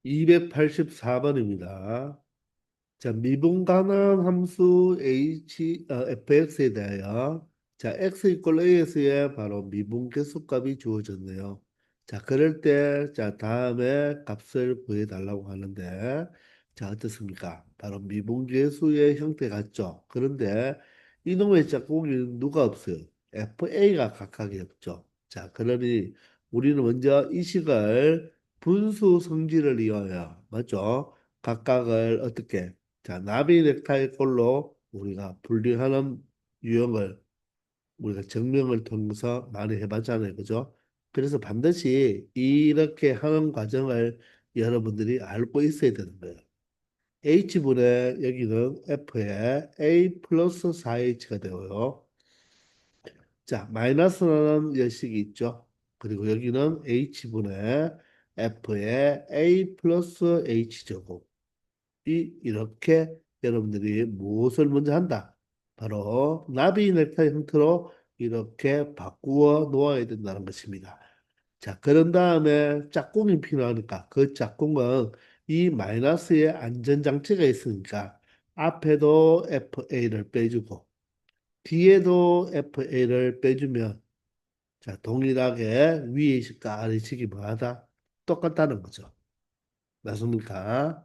284번입니다. 자, 미분 가능한 함수 fx에 대하여 자, x 이퀄 as의 바로 미분 계수값이 주어졌네요. 자, 그럴 때 자, 다음에 값을 구해달라고 하는데 자, 어떻습니까? 바로 미분 계수의 형태 같죠? 그런데 이놈의 짝꿍이는 누가 없어요? fa가 각각이 없죠. 자, 그러니 우리는 먼저 이 식을 분수 성질을 이용하여 맞죠? 각각을 어떻게 자, 나비 넥타이 꼴로 우리가 분리하는 유형을 우리가 증명을 통해서 많이 해봤잖아요. 그죠? 그래서 반드시 이렇게 하는 과정을 여러분들이 알고 있어야 되는 거예요. H분의 여기는 F에 A 플러스 4H가 되고요. 자, 마이너스라는 열식이 있죠. 그리고 여기는 H분의 F에 A 플러스 H제곱. 이렇게 여러분들이 무엇을 먼저 한다? 바로 나비 넥타이 형태로 이렇게 바꾸어 놓아야 된다는 것입니다. 자, 그런 다음에 짝꿍이 필요하니까 그 짝꿍은 이 마이너스의 안전장치가 있으니까 앞에도 FA를 빼주고 뒤에도 FA를 빼주면 자, 동일하게 위의 식과 아래 식이 뭐하다? 똑같다는 거죠. 맞습니까?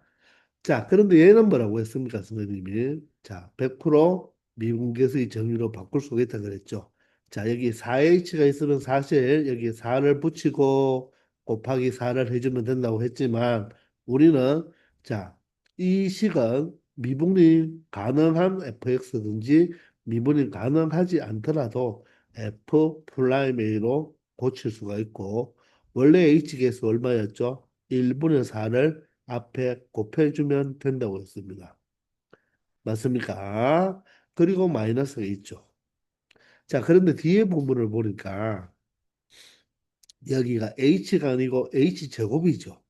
자, 그런데 얘는 뭐라고 했습니까, 선생님이? 자, 100% 미분계수의 정의로 바꿀 수가 있다 그랬죠. 자, 여기 4H가 있으면 사실 여기 4를 붙이고 곱하기 4를 해주면 된다고 했지만 우리는 자, 이 식은 미분이 가능한 fx든지 미분이 가능하지 않더라도 f 프라임 a로 고칠 수가 있고 원래 h계수 얼마였죠? 1분의 4를 앞에 곱해주면 된다고 했습니다. 맞습니까? 그리고 마이너스가 있죠. 자, 그런데 뒤에 부분을 보니까 여기가 h가 아니고 h제곱이죠.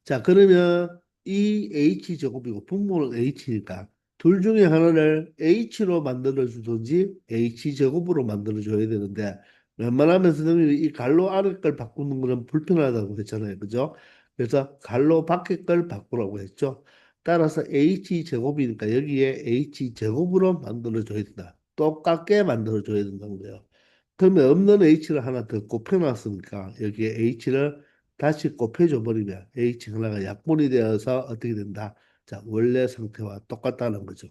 자, 그러면 이 h제곱이고 분모는 h니까 둘 중에 하나를 h로 만들어 주든지 h제곱으로 만들어 줘야 되는데 웬만하면 선생님이 이 괄호 아래 걸 바꾸는 거는 불편하다고 했잖아요. 그죠? 그래서 괄호 밖에 걸 바꾸라고 했죠. 따라서 h제곱이니까 여기에 h제곱으로 만들어 줘야 된다. 똑같게 만들어 줘야 된다는 거예요. 그러면 없는 h를 하나 더 곱해놨으니까 여기에 h를 다시 곱해줘 버리면 h 하나가 약분이 되어서 어떻게 된다? 자, 원래 상태와 똑같다는 거죠.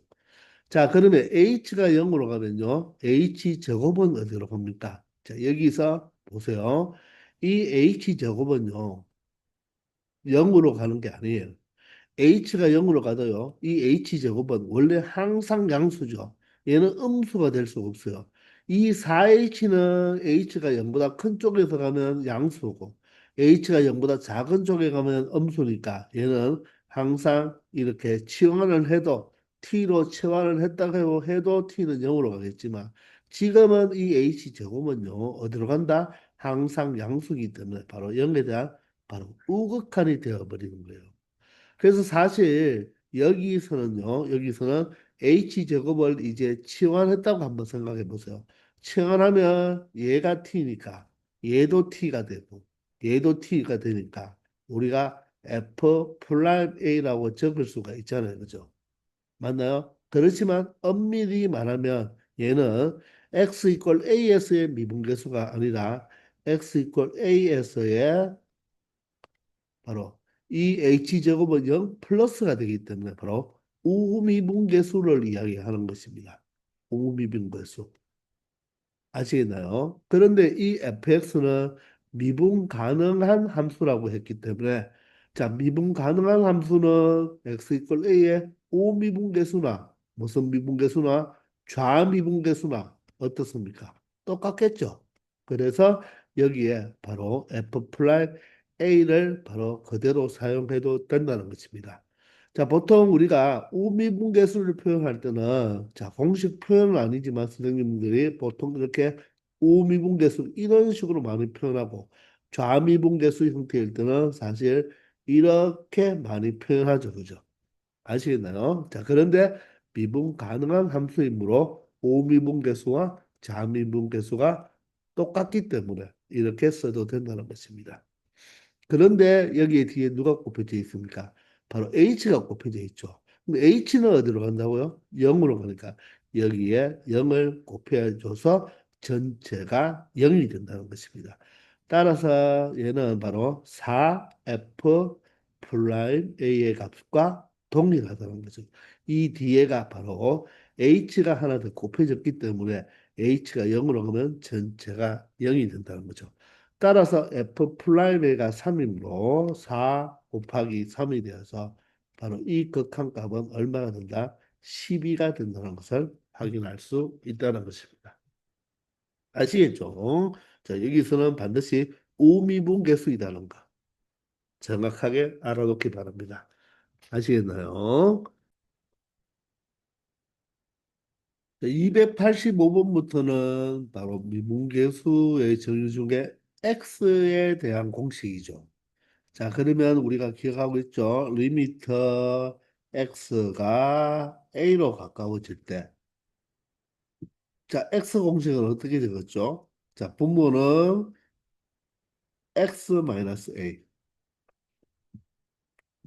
자, 그러면 h가 0으로 가면요. h 제곱은 어디로 갑니까? 자, 여기서 보세요. 이 h 제곱은요. 0으로 가는 게 아니에요. h가 0으로 가도요. 이 h제곱은 원래 항상 양수죠. 얘는 음수가 될 수가 없어요. 이 4h는 h가 0보다 큰 쪽에서 가면 양수고 h가 0보다 작은 쪽에 가면 음수니까 얘는 항상 이렇게 치환을 해도 t로 치환을 했다고 해도 t는 0으로 가겠지만 지금은 이 h제곱은요. 어디로 간다? 항상 양수이기 때문에 바로 0에 대한 바로 우극한이 되어버리는 거예요. 그래서 사실 여기서는 h제곱을 이제 치환했다고 한번 생각해 보세요. 치환하면 얘가 t니까 얘도 t가 되고 얘도 t가 되니까 우리가 f 프라임 a라고 적을 수가 있잖아요. 그죠? 맞나요? 그렇지만 엄밀히 말하면 얘는 x 이퀄 as의 미분계수가 아니라 x 이퀄 as의 바로 이 h제곱은 0 플러스가 되기 때문에 바로 우미분계수를 이야기하는 것입니다. 우미분계수. 아시겠나요? 그런데 이 fx는 미분 가능한 함수라고 했기 때문에 자, 미분 가능한 함수는 x 이퀄 a의 우미분계수나 무슨 미분계수나 좌미분계수나 어떻습니까? 똑같겠죠. 그래서 여기에 바로 f 플라이 a를 바로 그대로 사용해도 된다는 것입니다. 자, 보통 우리가 우미분계수를 표현할 때는 자, 공식 표현은 아니지만 선생님들이 보통 이렇게 우미분계수 이런 식으로 많이 표현하고 좌미분계수 형태일 때는 사실 이렇게 많이 표현하죠. 그죠? 아시겠나요? 자, 그런데 미분 가능한 함수이므로 우미분계수와 좌미분계수가 똑같기 때문에 이렇게 써도 된다는 것입니다. 그런데 여기에 뒤에 누가 곱해져 있습니까? 바로 h가 곱해져 있죠. 근데 h는 어디로 간다고요? 0으로 가니까 여기에 0을 곱해줘서 전체가 0이 된다는 것입니다. 따라서 얘는 바로 4f 프라임 a의 값과 동일하다는 거죠. 이 뒤에가 바로 h가 하나 더 곱해졌기 때문에 h가 0으로 가면 전체가 0이 된다는 거죠. 따라서 f 프라임가 3이므로 4 곱하기 3이 되어서 바로 이 극한값은 얼마가 된다? 12가 된다는 것을 확인할 수 있다는 것입니다. 아시겠죠? 자, 여기서는 반드시 우미분계수이라는 거 정확하게 알아놓기 바랍니다. 아시겠나요? 285번부터는 바로 미분계수의 정의 중에 x에 대한 공식이죠. 자, 그러면 우리가 기억하고 있죠? 리미터 x가 a로 가까워질 때. 자, x 공식은 어떻게 적었죠? 자, 분모는 x-a.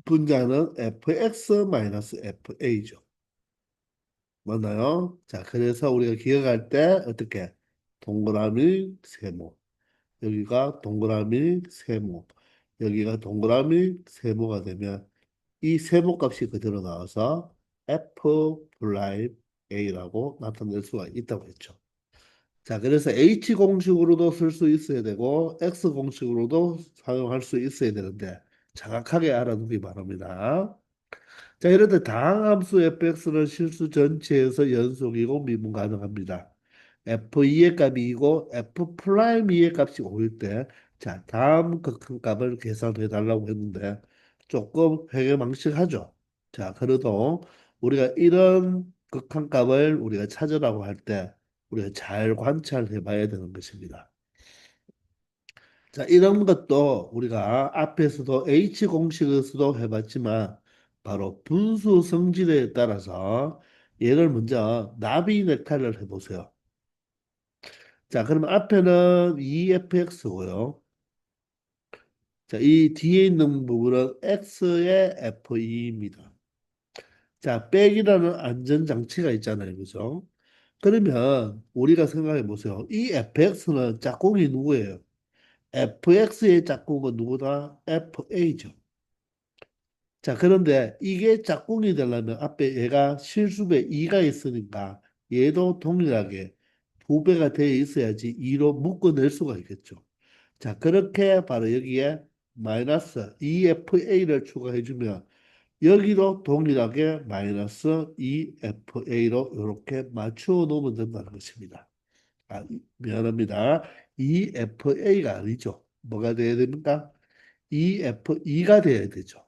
분자는 fx-fa죠. 맞나요? 자, 그래서 우리가 기억할 때 어떻게? 동그라미 세모. 여기가 동그라미 세모. 여기가 동그라미 세모가 되면 이 세모값이 그대로 나와서 f 플라임 a라고 나타낼 수가 있다고 했죠. 자, 그래서 h 공식으로도 쓸 수 있어야 되고 x 공식으로도 사용할 수 있어야 되는데 정확하게 알아두기 바랍니다. 자, 이런데 다항함수 fx는 실수 전체에서 연속이고 미분 가능합니다. f2의 값이 고 f 프라임 2의 값이 5일 때, 자, 다음 극한값을 계산해 달라고 했는데 조금 회계망측하죠. 자, 그래도 우리가 이런 극한값을 우리가 찾으라고 할 때 우리가 잘 관찰해 봐야 되는 것입니다. 자, 이런 것도 우리가 앞에서도 H 공식에서도 해봤지만 바로 분수 성질에 따라서 얘를 먼저 나비 넥타이를 해보세요. 자, 그러면 앞에는 EFX고요. 자, 이 뒤에 있는 부분은 X의 F2입니다. 자, 백이라는 안전장치가 있잖아요. 그죠? 그러면 우리가 생각해 보세요. 이 FX는 짝꿍이 누구예요? FX의 짝꿍은 누구다? FA죠. 자, 그런데 이게 짝꿍이 되려면 앞에 얘가 실수배 2가 있으니까 얘도 동일하게 두 배가 되어 있어야지 2로 묶어낼 수가 있겠죠. 자, 그렇게 바로 여기에 마이너스 EFA를 추가해주면 여기도 동일하게 마이너스 EFA로 이렇게 맞추어 놓으면 된다는 것입니다. 아, 미안합니다. EFA가 아니죠. 뭐가 돼야 됩니까? EF2가 돼야 되죠.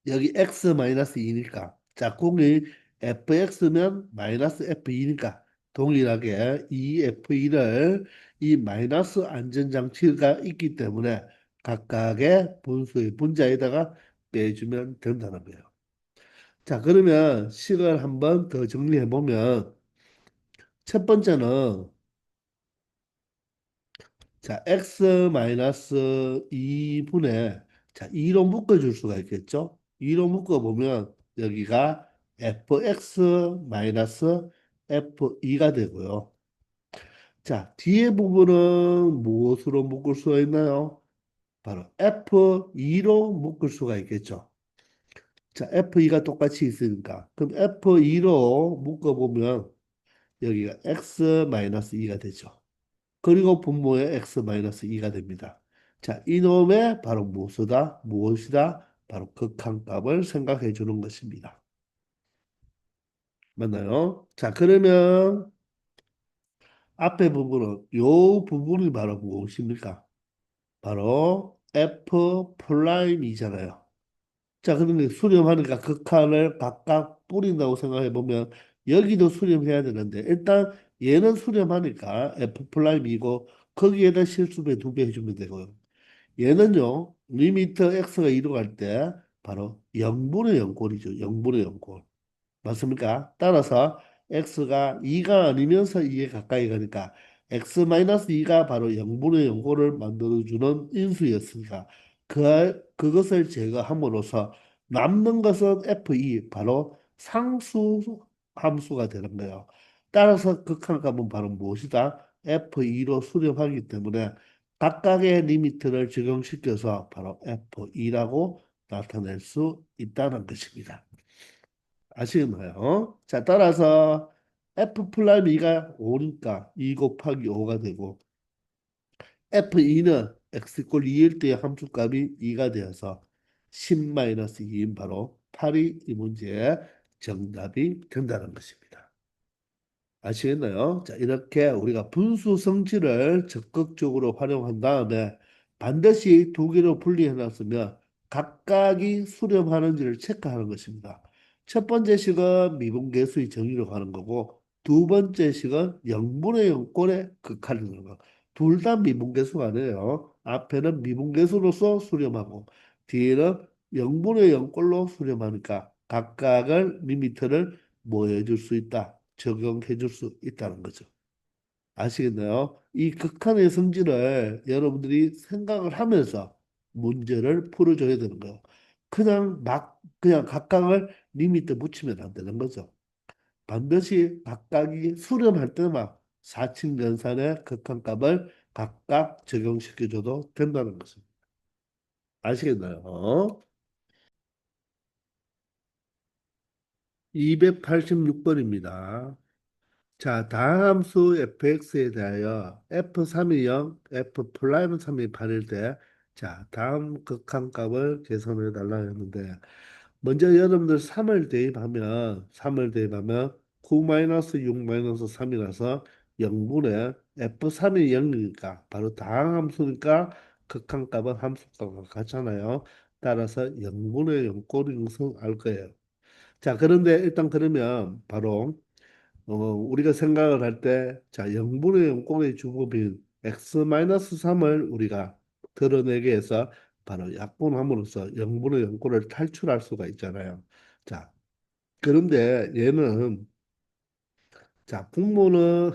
여기 x-2니까 짝꿍이 fx면 마이너스 f2니까 동일하게 이 f2를 이 마이너스 안전장치가 있기 때문에 각각의 분수의 분자에다가 빼주면 된다는 거예요. 자, 그러면 식을 한번 더 정리해 보면 첫 번째는 자, x 마이너스 2분의 자, 2로 묶어줄 수가 있겠죠? 2로 묶어보면 여기가 fx 마이너스 f2가 되고요. 자, 뒤에 부분은 무엇으로 묶을 수가 있나요? 바로 f2로 묶을 수가 있겠죠. 자, f2가 똑같이 있으니까. 그럼 f2로 묶어보면 여기가 x 마이너스 2가 되죠. 그리고 분모의 x-2가 됩니다. 자, 이놈의 바로 무엇이다? 무엇이다? 바로 극한값을 생각해 주는 것입니다. 맞나요? 자, 그러면 앞에 부분은 요 부분이 바로 무엇입니까? 바로 f 프라임이잖아요. 자, 그런데 수렴하니까 극한을 각각 뿌린다고 생각해 보면 여기도 수렴해야 되는데 일단 얘는 수렴하니까 f 프라임이고 거기에다 실수배 2배 해주면 되고요. 얘는요, 리미터 x가 2로 갈 때 바로 0분의 0꼴이죠. 0분의 0꼴. 맞습니까? 따라서 x가 2가 아니면서 2에 가까이 가니까 x-2가 바로 0분의 0꼴을 만들어주는 인수였으니까 그것을 제거함으로써 남는 것은 f2 바로 상수 함수가 되는 거예요. 따라서 극한값은 바로 무엇이다? f2로 수렴하기 때문에 각각의 리미트를 적용시켜서 바로 f2라고 나타낼 수 있다는 것입니다. 아시겠나요? 자, 따라서 f 플러스 2가 5니까 2 곱하기 5가 되고 f2는 x 꼴 2일 때의 함수값이 2가 되어서 10-2인 바로 8이 이 문제의 정답이 된다는 것입니다. 아시겠나요? 자, 이렇게 우리가 분수 성질을 적극적으로 활용한 다음에 반드시 두 개로 분리해 놨으면 각각이 수렴하는지를 체크하는 것입니다. 첫 번째 식은 미분계수의 정의로 가는 거고 두 번째 식은 0분의 0꼴의 극한을 가는 거. 둘 다 미분계수가 아니에요. 앞에는 미분계수로서 수렴하고 뒤에는 0분의 0꼴로 수렴하니까 각각을 리미트를 뭐 해줄 수 있다. 적용해 줄 수 있다는 거죠. 아시겠나요? 이 극한의 성질을 여러분들이 생각을 하면서 문제를 풀어줘야 되는 거예요. 그냥 각각을 리미트 붙이면 안 되는 거죠. 반드시 각각이 수렴할 때만 사칙연산의 극한값을 각각 적용시켜줘도 된다는 것입니다. 아시겠나요? 286번입니다. 자, 다함수 fx에 대하여 f3이 0, f 플라임 3이 8일 때, 자, 다음 극한값을 계산해 달라 했는데, 먼저 여러분들 3을 대입하면 9-6-3이라서 0분의 f3이 0이니까 바로 다항함수니까 극한값은 함수값과 같잖아요. 따라서 0분의 0꼴인 것을 알 거예요. 자, 그런데 일단 그러면 바로 우리가 생각을 할 때, 자, 0분의 0꼴의 주법인 x-3을 우리가 드러내게 해서 바로 약분함으로써 0분의 0꼴을 탈출할 수가 있잖아요. 자, 그런데 얘는, 자, 분모는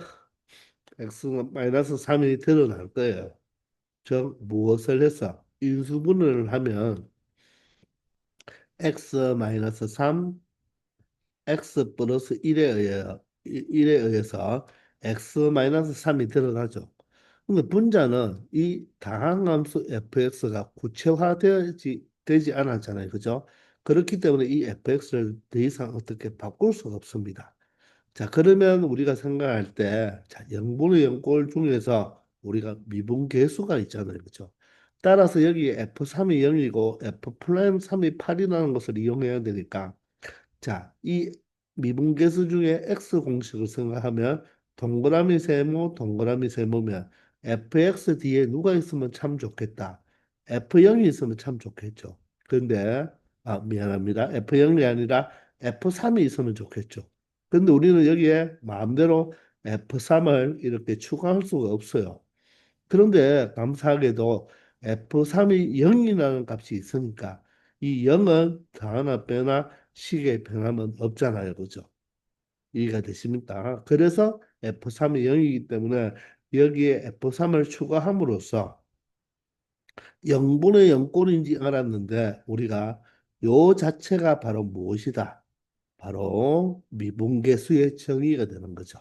x-3이 드러날 거예요. 즉, 무엇을 해서 인수분해를 하면 x-3 x 플러스 1에 의해서 x-3이 드러나죠. 근데 분자는 이 다항함수 fx가 되지 않았잖아요. 그죠? 그렇기 때문에 이 fx를 더 이상 어떻게 바꿀 수가 없습니다. 자, 그러면 우리가 생각할 때, 자, 0분의 0꼴 중에서 우리가 미분계수가 있잖아요. 그죠? 따라서 여기 f3이 0이고 f 프라임 3이 8이라는 것을 이용해야 되니까 자, 이 미분계수 중에 x 공식을 생각하면 동그라미 세모면 fx 뒤에 누가 있으면 참 좋겠다. f0이 있으면 참 좋겠죠. 근데 미안합니다. f0이 아니라 f3이 있으면 좋겠죠. 근데 우리는 여기에 마음대로 f3을 이렇게 추가할 수가 없어요. 그런데 감사하게도 F3이 0이라는 값이 있으니까 이 0은 더하나 빼나 식의 변함은 없잖아요. 그죠? 이해가 되십니까? 그래서 F3이 0이기 때문에 여기에 F3을 추가함으로써 0분의 0꼴인지 알았는데 우리가 요 자체가 바로 무엇이다? 바로 미분계수의 정의가 되는 거죠.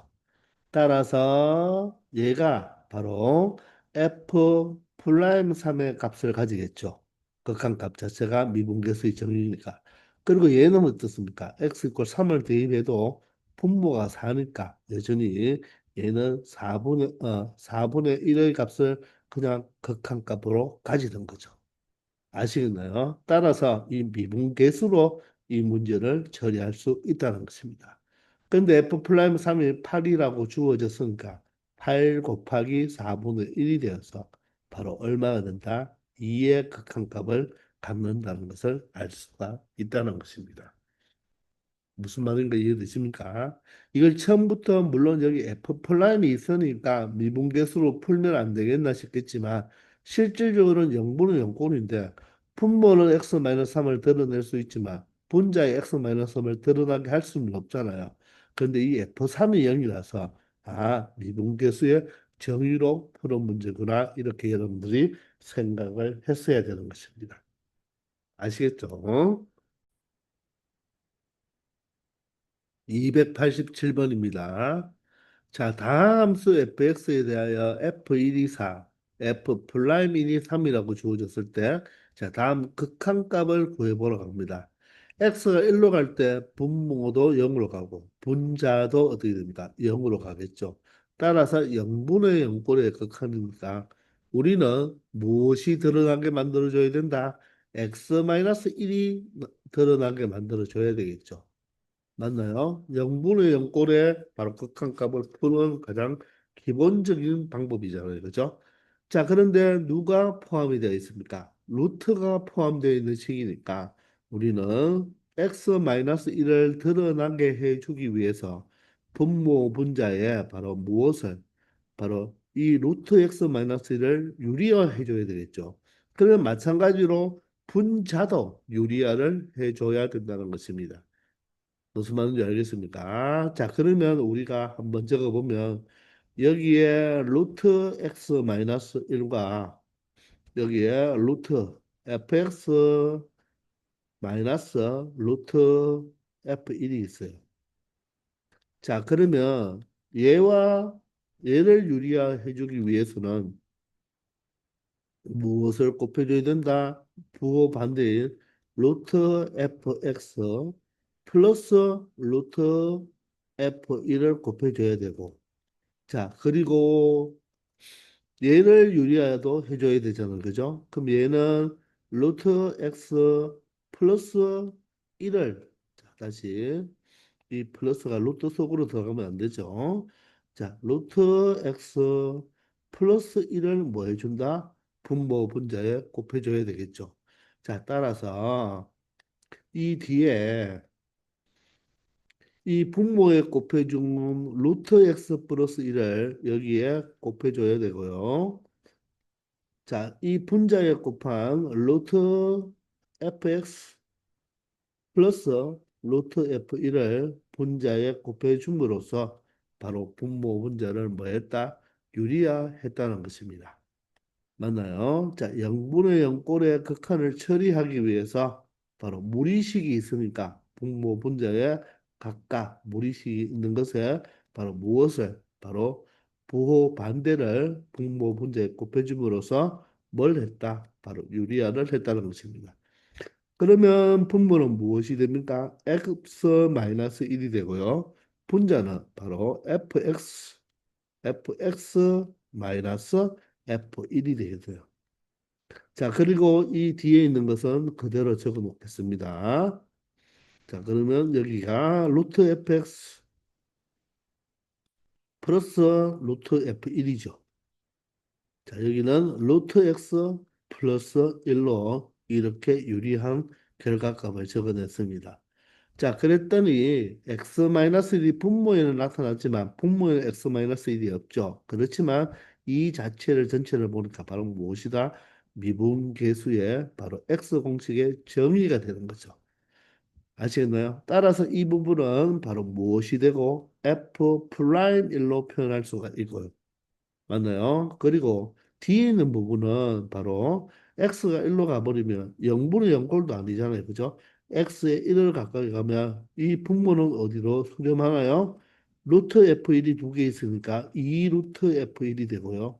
따라서 얘가 바로 f 플라임 3의 값을 가지겠죠. 극한값 자체가 미분계수의 정의니까. 그리고 얘는 어떻습니까? x 이퀄 3을 대입해도 분모가 4니까 여전히 얘는 4분의 1의 값을 그냥 극한값으로 가지는 거죠. 아시겠나요? 따라서 이 미분계수로 이 문제를 처리할 수 있다는 것입니다. 근데 f 플라임 3이 8이라고 주어졌으니까 8 곱하기 4분의 1이 되어서 바로 얼마가 된다? 2의 극한값을 갖는다는 것을 알 수가 있다는 것입니다. 무슨 말인가 이해되십니까? 이걸 처음부터 물론 여기 F 플라임이 있으니까 미분계수로 풀면 안 되겠나 싶겠지만 실질적으로는 0분의 0꼴인데 분모는 x-3을 드러낼 수 있지만 분자의 x-3을 드러나게 할 수는 없잖아요. 그런데 이 F3이 0이라서 미분계수의 정의로 푸는 문제구나. 이렇게 여러분들이 생각을 했어야 되는 것입니다. 아시겠죠? 287번입니다. 자, 다음 함수 fx에 대하여 f124, f 플라임 123이라고 주어졌을 때, 자, 다음 극한값을 구해보러 갑니다. x가 1로 갈 때 분모도 0으로 가고, 분자도 어떻게 됩니까? 0으로 가겠죠. 따라서 0분의 0꼴의 극한이니까 우리는 무엇이 드러나게 만들어줘야 된다? x-1이 드러나게 만들어줘야 되겠죠. 맞나요? 0분의 0꼴의 바로 극한값을 푸는 가장 기본적인 방법이잖아요. 그죠? 자, 그런데 누가 포함이 되어 있습니까? 루트가 포함되어 있는 식이니까 우리는 x-1을 드러나게 해주기 위해서 분모 분자에 바로 무엇을 바로 이 루트 x-1을 유리화해 줘야 되겠죠. 그러면 마찬가지로 분자도 유리화를 해줘야 된다는 것입니다. 무슨 말인지 알겠습니까? 자, 그러면 우리가 한번 적어보면 여기에 루트 x 마이너스 1과 여기에 루트 fx 마이너스 루트 f1이 있어요. 자, 그러면 얘와 얘를 유리화해 주기 위해서는 무엇을 곱해줘야 된다? 부호 반대인 루트 fx 플러스 루트 f1을 곱해줘야 되고 자 그리고 얘를 유리화도 해줘야 되잖아요. 그죠? 그럼 얘는 루트 x 플러스 1을 자, 다시 이 플러스가 루트 속으로 들어가면 안 되죠. 자, 루트 x 플러스 1을 뭐 해준다? 분모 분자에 곱해줘야 되겠죠. 자, 따라서 이 뒤에 이 분모에 곱해준 루트 x 플러스 1을 여기에 곱해줘야 되고요. 자, 이 분자에 곱한 루트 fx 플러스 루트 F1을 분자에 곱해줌으로써 바로 분모 분자를 뭐 했다? 유리화했다는 것입니다. 맞나요? 자, 0분의 0꼴의 극한을 처리하기 위해서 바로 무리식이 있으니까 분모 분자에 각각 무리식이 있는 것에 바로 무엇을? 바로 부호 반대를 분모 분자에 곱해줌으로써 뭘 했다? 바로 유리화를 했다는 것입니다. 그러면 분모는 무엇이 됩니까? x-1이 되고요. 분자는 바로 fx 마이너스 f1이 되겠어요. 자, 그리고 이 뒤에 있는 것은 그대로 적어 놓겠습니다. 자, 그러면 여기가 루트 fx 플러스 루트 f1이죠. 자, 여기는 루트 x 플러스 1로 이렇게 유리한 결과값을 적어냈습니다. 자, 그랬더니 x-1이 분모에는 나타났지만 분모에는 x-1이 없죠. 그렇지만 이 자체를 전체를 보니까 바로 무엇이다? 미분계수의 바로 x 공식의 정의가 되는 거죠. 아시겠나요? 따라서 이 부분은 바로 무엇이 되고 f 프라임 1로 표현할 수가 있고요. 맞나요? 그리고 뒤에 있는 부분은 바로 x가 1로 가버리면 0분의 0꼴도 아니잖아요. 그죠? x에 1을 가까이 가면 이 분모는 어디로 수렴하나요? 루트 f1이 두 개 있으니까 2 루트 f1이 되고요.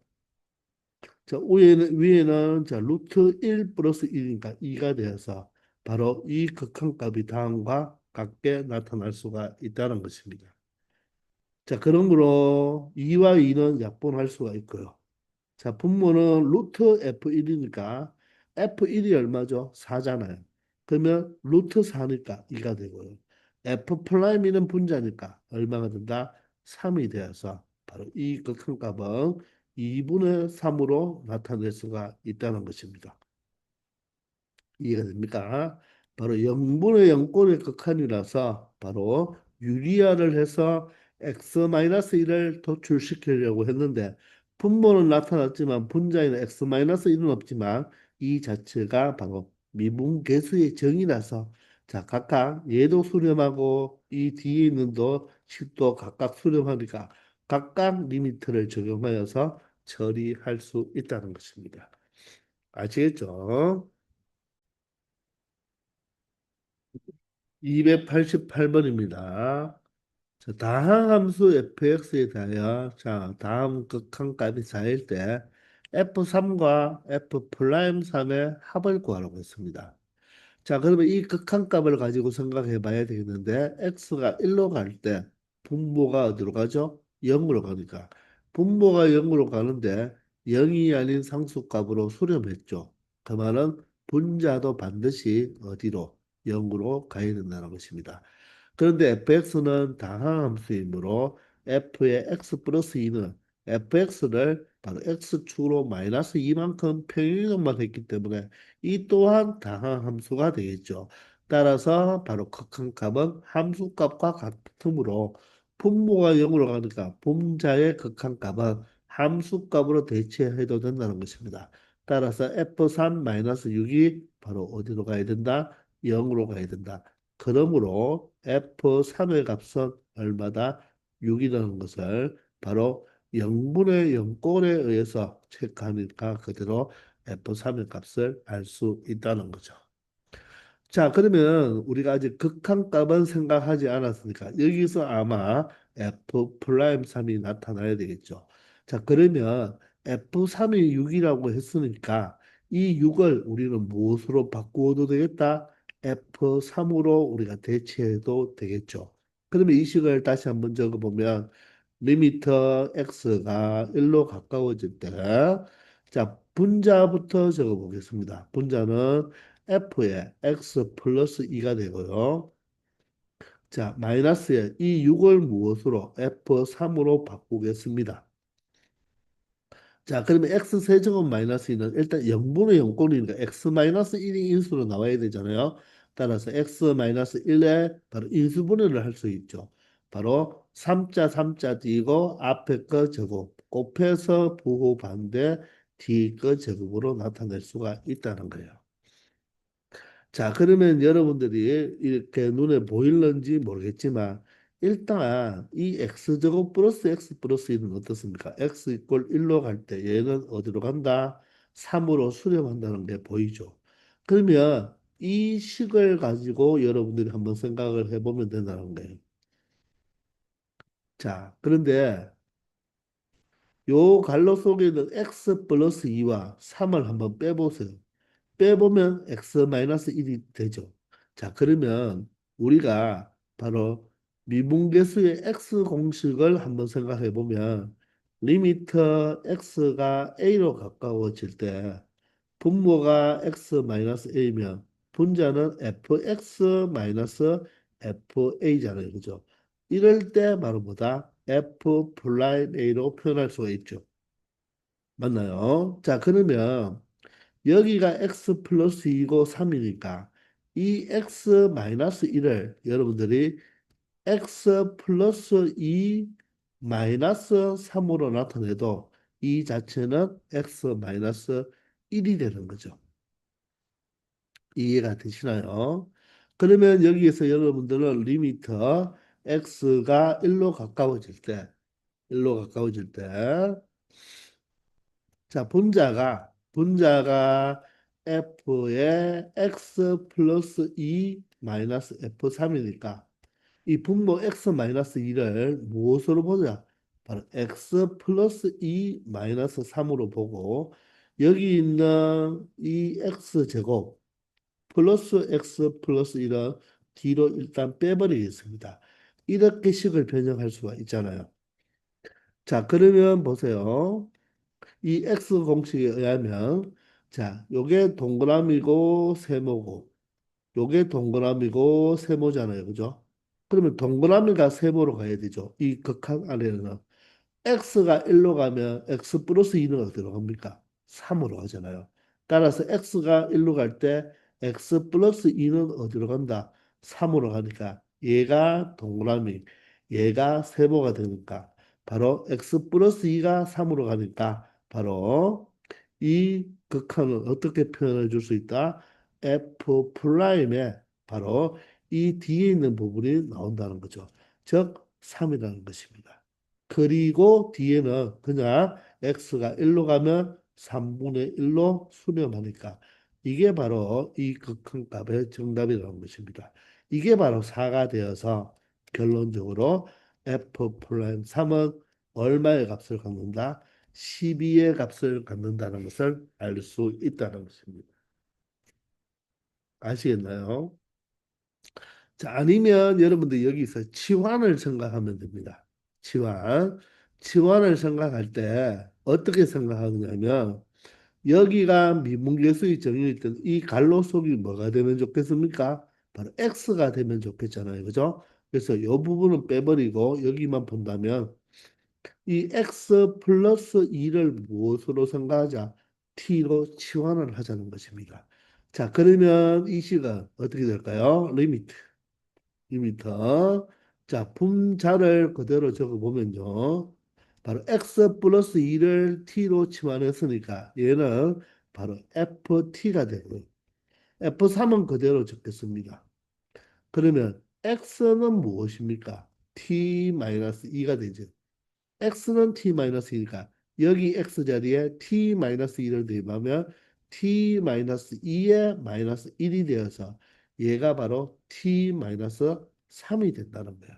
자, 위에는 자, 루트 1 플러스 1이니까 2가 되어서 바로 이 극한값이 다음과 같게 나타날 수가 있다는 것입니다. 자, 그러므로 2와 2는 약분할 수가 있고요. 자, 분모는 루트 F1이니까 F1이 얼마죠? 4잖아요. 그러면 루트 4니까 2가 되고요. F 플라임이는 분자니까 얼마가 된다? 3이 되어서 바로 이 극한값은 2분의 3으로 나타낼 수가 있다는 것입니다. 이해가 됩니까? 바로 0분의 0꼴의 극한이라서 바로 유리화를 해서 x-1을 도출시키려고 했는데 분모는 나타났지만 분자에는 x-1은 없지만 이 자체가 바로 미분계수의 정이라서 자 각각 얘도 수렴하고 이 뒤에 있는 도 식도 각각 수렴하니까 각각 리미트를 적용하여서 처리할 수 있다는 것입니다. 아시겠죠? 288번입니다. 자, 다항함수 fx에 대하여 자, 다음 극한값이 4일 때 f3과 f'3의 합을 구하라고 했습니다. 자, 그러면 이 극한값을 가지고 생각해 봐야 되겠는데, x가 1로 갈 때 분모가 어디로 가죠? 0으로 가니까. 분모가 0으로 가는데 0이 아닌 상수값으로 수렴했죠. 그 말은 분자도 반드시 어디로? 0으로 가야 된다는 것입니다. 그런데 fx는 다항함수이므로 f의 x 플러스 2는 fx를 바로 x축으로 마이너스 2만큼 평행이동만 했기 때문에 이 또한 다항함수가 되겠죠. 따라서 바로 극한값은 함수값과 같으므로 분모가 0으로 가니까 분자의 극한값은 함수값으로 대체해도 된다는 것입니다. 따라서 f3-6이 바로 어디로 가야 된다? 0으로 가야 된다. 그러므로 F3의 값은 얼마다? 6이라는 것을 바로 0분의 0꼴에 의해서 체크하니까 그대로 F3의 값을 알 수 있다는 거죠. 자, 그러면 우리가 아직 극한값은 생각하지 않았으니까 여기서 아마 F 프라임 3이 나타나야 되겠죠. 자, 그러면 F3이 6이라고 했으니까 이 6을 우리는 무엇으로 바꾸어도 되겠다? F3으로 우리가 대체해도 되겠죠. 그러면 이 식을 다시 한번 적어보면 리미터 x가 1로 가까워질 때 자, 분자부터 적어보겠습니다. 분자는 f의 x 플러스 2가 되고요. 자, 마이너스에 이 6을 무엇으로? f3으로 바꾸겠습니다. 자, 그러면 x 세제곱 마이너스 2는 일단 0분의 0꼴이니까 x 마이너스 1이 인수로 나와야 되잖아요. 따라서 x 마이너스 1에 바로 인수분해를 할 수 있죠. 바로 3자 3자 띄고 앞에 거 제곱 곱해서 부호 반대 뒤 거 제곱으로 나타낼 수가 있다는 거예요. 자, 그러면 여러분들이 이렇게 눈에 보일런지 모르겠지만 일단 이 x제곱 플러스 x 플러스 1은 어떻습니까? x 이꼴 1로 갈 때 얘는 어디로 간다? 3으로 수렴한다는 게 보이죠? 그러면 이 식을 가지고 여러분들이 한번 생각을 해보면 된다는 거예요. 자, 그런데 요 갈로 속에 있는 x 플러스 2와 3을 한번 빼보세요. 빼보면 x-1이 되죠. 자, 그러면 우리가 바로 미분계수의 x 공식을 한번 생각해 보면 리미터 x가 a로 가까워질 때 분모가 x-a면 분자는 fx-fa잖아요. 그죠? 이럴 때 바로 뭐다? f 플라임 a로 표현할 수가 있죠. 맞나요? 자, 그러면 여기가 x 플러스 2고 3이니까 이 x 마이너스 1을 여러분들이 x 플러스 2 마이너스 3으로 나타내도 이 자체는 x 마이너스 1이 되는 거죠. 이해가 되시나요? 그러면 여기에서 여러분들은 리미터 x가 1로 가까워질 때 1로 가까워질 때 자, 분자가 f의 x 플러스 2 마이너스 f3이니까 이 분모 x 마이너스 2를 무엇으로 보자? 바로 x 플러스 2 마이너스 3으로 보고 여기 있는 이 x 제곱 플러스 x 플러스 1은 뒤로 일단 빼버리겠습니다. 이렇게 식을 변형할 수가 있잖아요. 자, 그러면 보세요. 이 X 공식에 의하면 자, 요게 동그라미고 세모고 요게 동그라미고 세모잖아요. 그죠? 그러면 동그라미가 세모로 가야 되죠. 이 극한 안에는 x가 1로 가면 x 플러스 2는 어디로 갑니까? 3으로 가잖아요. 따라서 x가 1로 갈 때 x 플러스 2는 어디로 간다? 3으로 가니까 얘가 동그라미, 얘가 세모가 되니까 바로 x 플러스 2가 3으로 가니까 바로 이 극한을 어떻게 표현해 줄 수 있다? f 프라임에 바로 이 뒤에 있는 부분이 나온다는 거죠. 즉 3이라는 것입니다. 그리고 뒤에는 그냥 x가 1로 가면 3분의 1로 수렴하니까 이게 바로 이 극한값의 정답이라는 것입니다. 이게 바로 4가 되어서 결론적으로 f 프라임 3은 얼마의 값을 갖는다? 12의 값을 갖는다는 것을 알 수 있다는 것입니다. 아시겠나요? 자, 아니면 여러분들 여기서 치환을 생각하면 됩니다. 치환. 치환을 생각할 때 어떻게 생각하냐면 여기가 미분계수의 정의일 이 갈로 속이 뭐가 되면 좋겠습니까? 바로 x가 되면 좋겠잖아요. 그죠? 그래서 이 부분은 빼버리고 여기만 본다면 이 x 플러스 2를 무엇으로 생각하자? t로 치환을 하자는 것입니다. 자, 그러면 이 식은 어떻게 될까요? 리미트. 2m. 자, 분자를 그대로 적어보면요. 바로 x 플러스 2를 t로 치환했으니까 얘는 바로 ft가 되고요. f3은 그대로 적겠습니다. 그러면 x는 무엇입니까? t-2가 되죠. x는 t-2니까 여기 x 자리에 t-2를 대입하면 t-2의 마이너스 1이 되어서 얘가 바로 t-3이 된다는 거예요.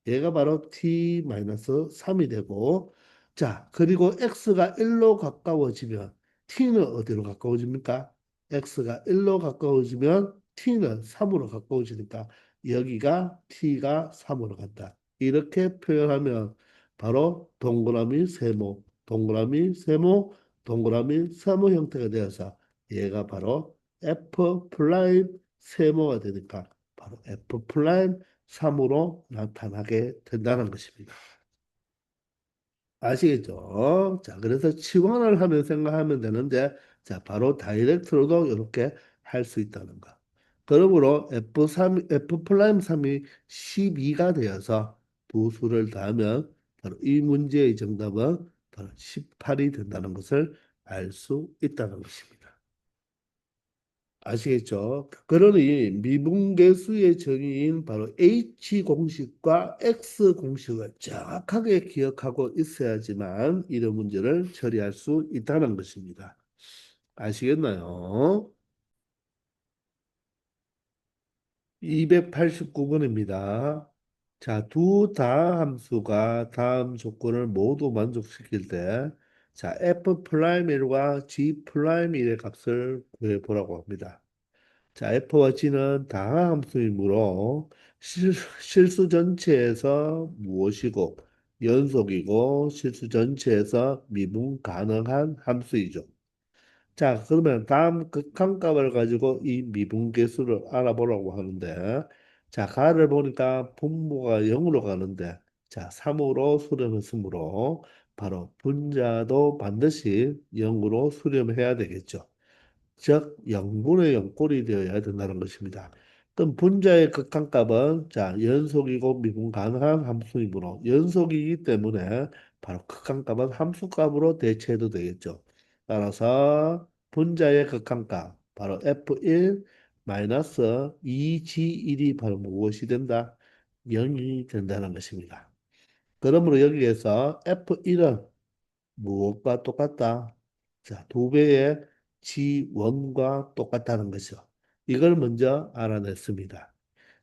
얘가 바로 t-3이 되고 자 그리고 x가 1로 가까워지면 t는 어디로 가까워집니까? x가 1로 가까워지면 t는 3으로 가까워지니까 여기가 t가 3으로 간다. 이렇게 표현하면 바로 동그라미 세모, 동그라미 세모, 동그라미 세모 형태가 되어서 얘가 바로 f 프라임 세모가 되니까 바로 f 프라임 3으로 나타나게 된다는 것입니다. 아시겠죠? 자, 그래서 치환을 하면 생각하면 되는데, 자, 바로 다이렉트로도 이렇게 할 수 있다는 거. 그러므로 F 프라임 3이 12가 되어서 두 수를 더하면 바로 이 문제의 정답은 바로 18이 된다는 것을 알 수 있다는 것입니다. 아시겠죠? 그러니 미분계수의 정의인 바로 H 공식과 X 공식을 정확하게 기억하고 있어야지만 이런 문제를 처리할 수 있다는 것입니다. 아시겠나요? 289번입니다. 자, 두 다함수가 다음 조건을 모두 만족시킬 때, 자, f 프라임 1과 g 프라임 1의 값을 구해보라고 합니다. 자, F와 G는 다함수이므로 실수 전체에서 무엇이고 연속이고 실수 전체에서 미분 가능한 함수이죠. 자, 그러면 다음 극한값을 가지고 이 미분계수를 알아보라고 하는데 자, 가를 보니까 분모가 0으로 가는데 자, 3으로 수렴했으므로 바로 분자도 반드시 0으로 수렴해야 되겠죠. 즉 0분의 0꼴이 되어야 된다는 것입니다. 그럼 분자의 극한값은 자 연속이고 미분 가능한 함수이므로 연속이기 때문에 바로 극한값은 함수값으로 대체해도 되겠죠. 따라서 분자의 극한값 바로 F1 마이너스 2G1이 바로 무엇이 된다? 0이 된다는 것입니다. 그러므로 여기에서 F1은 무엇과 똑같다? 자, 두 배의 G1과 똑같다는 것이죠. 이걸 먼저 알아냈습니다.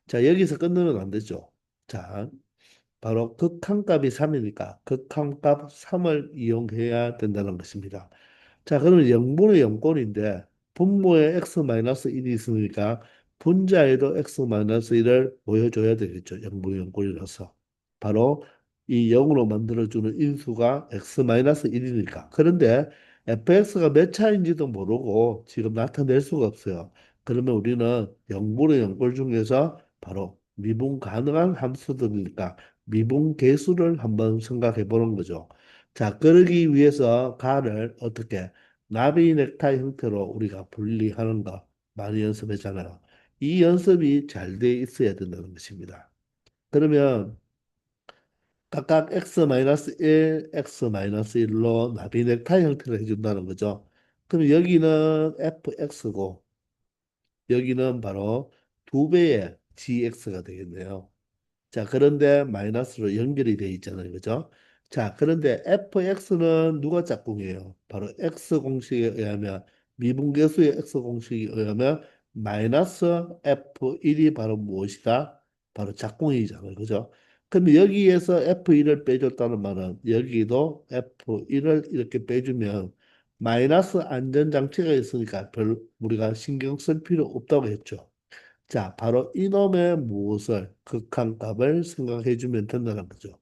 자, 여기서 끝내면 안 되죠. 자, 바로 극한값이 3이니까 극한값 3을 이용해야 된다는 것입니다. 자, 그러면 0분의 0꼴인데 분모에 x-1이 있으니까 분자에도 x-1을 보여줘야 되겠죠. 0분의 0꼴이라서. 바로 이 0으로 만들어주는 인수가 x-1이니까. 그런데 fx가 몇 차인지도 모르고 지금 나타낼 수가 없어요. 그러면 우리는 0분의 0꼴 중에서 바로 미분 가능한 함수들이니까 미분 계수를 한번 생각해 보는 거죠. 자, 그러기 위해서 가를 어떻게 나비 넥타이 형태로 우리가 분리하는 거 많이 연습했잖아요. 이 연습이 잘 돼 있어야 된다는 것입니다. 그러면 각각 x-1, x-1로 나비 넥타이 형태를 해준다는 거죠. 그럼 여기는 fx고 여기는 바로 두 배의 gx가 되겠네요. 자, 그런데 마이너스로 연결이 돼 있잖아요. 그죠? 자, 그런데 fx는 누가 짝꿍이에요? 바로 x 공식에 의하면 미분계수의 x 공식에 의하면 마이너스 f1이 바로 무엇이다? 바로 짝꿍이잖아요. 그죠? 그럼 여기에서 f1을 빼줬다는 말은 여기도 f1을 이렇게 빼주면 마이너스 안전장치가 있으니까 별 우리가 신경 쓸 필요 없다고 했죠. 자, 바로 이놈의 무엇을 극한값을 생각해 주면 된다는 거죠.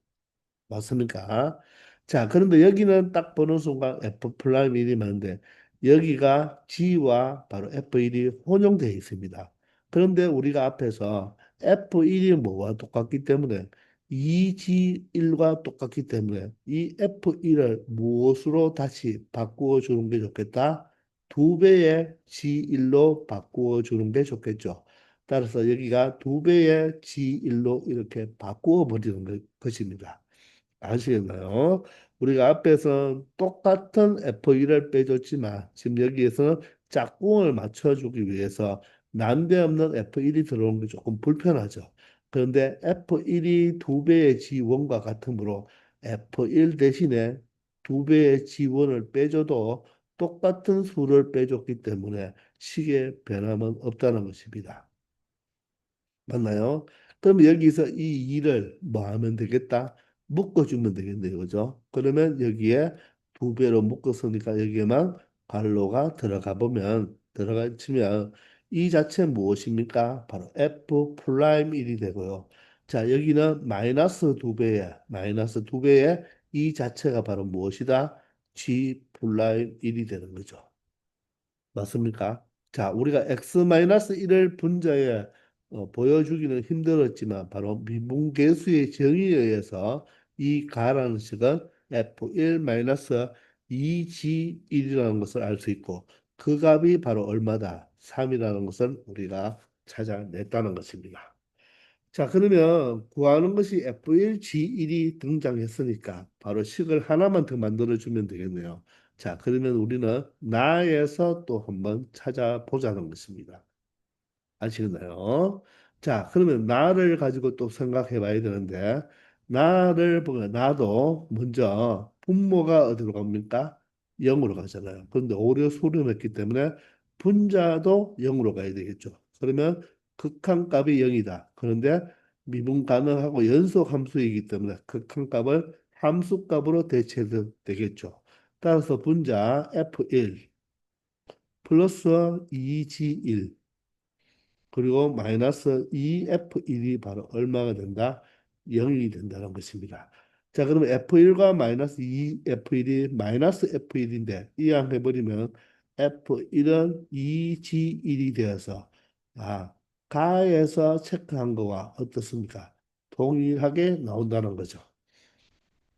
맞습니까? 자, 그런데 여기는 딱 보는 순간 F 프라임 1이 많은데 여기가 G와 바로 F1이 혼용되어 있습니다. 그런데 우리가 앞에서 F1이 뭐와 똑같기 때문에 2G1과 똑같기 때문에 이 F1을 무엇으로 다시 바꾸어 주는 게 좋겠다? 두 배의 G1로 바꾸어 주는 게 좋겠죠. 따라서 여기가 두 배의 G1로 이렇게 바꾸어 버리는 것입니다. 아시겠나요? 우리가 앞에서 똑같은 F1을 빼줬지만 지금 여기에서는 짝꿍을 맞춰주기 위해서 난데없는 F1이 들어오는 게 조금 불편하죠. 그런데 F1이 두 배의 G1과 같으므로 F1 대신에 두 배의 G1을 빼줘도 똑같은 수를 빼줬기 때문에 식의 변함은 없다는 것입니다. 맞나요? 그럼 여기서 이 일을 뭐 하면 되겠다? 묶어주면 되겠네요. 그죠? 그러면 여기에 두 배로 묶었으니까 여기에만 괄호가 들어가 보면, 들어가 치면 이 자체 무엇입니까? 바로 F 프라임 1이 되고요. 자, 여기는 마이너스 두 배에 이 자체가 바로 무엇이다? G 프라임 1이 되는 거죠. 맞습니까? 자, 우리가 x-1을 분자에 보여주기는 힘들었지만 바로 미분계수의 정의에 의해서 이 가라는 식은 f1-2g1이라는 것을 알 수 있고 그 값이 바로 얼마다? 3이라는 것을 우리가 찾아냈다는 것입니다. 자, 그러면 구하는 것이 F1G1이 등장했으니까 바로 식을 하나만 더 만들어주면 되겠네요. 자, 그러면 우리는 나에서 또 한번 찾아보자는 것입니다. 아시겠나요? 자, 그러면 나를 가지고 또 생각해 봐야 되는데, 나를 보면 나도 먼저 분모가 어디로 갑니까? 0으로 가잖아요. 그런데 오류 수렴했기 때문에 분자도 0으로 가야 되겠죠. 그러면 극한값이 0이다. 그런데 미분 가능하고 연속 함수이기 때문에 극한값을 함수값으로 대체해도 되겠죠. 따라서 분자 F1 플러스 2G1 그리고 마이너스 2F1이 바로 얼마가 된다? 0이 된다는 것입니다. 자, 그러면 F1과 마이너스 2F1이 마이너스 F1인데 이항해버리면 F1은 2G1이 되어서 가에서 체크한 거와 어떻습니까? 동일하게 나온다는 거죠.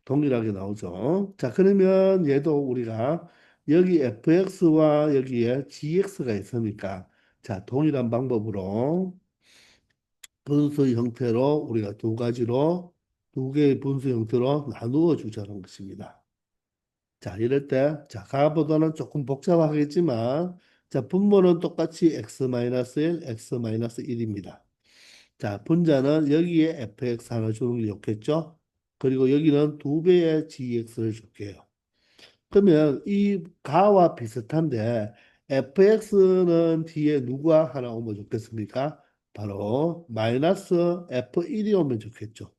동일하게 나오죠. 자, 그러면 얘도 우리가 여기 fx와 여기에 gx가 있으니까 자, 동일한 방법으로 분수 형태로 우리가 두 가지로 두 개의 분수 형태로 나누어 주자는 것입니다. 자, 이럴 때, 자, 가보다는 조금 복잡하겠지만, 자, 분모는 똑같이 x-1, x-1입니다. 자, 분자는 여기에 fx 하나 주는 게 좋겠죠? 그리고 여기는 두 배의 gx를 줄게요. 그러면 이 가와 비슷한데 fx는 뒤에 누가 하나 오면 좋겠습니까? 바로 마이너스 f1이 오면 좋겠죠.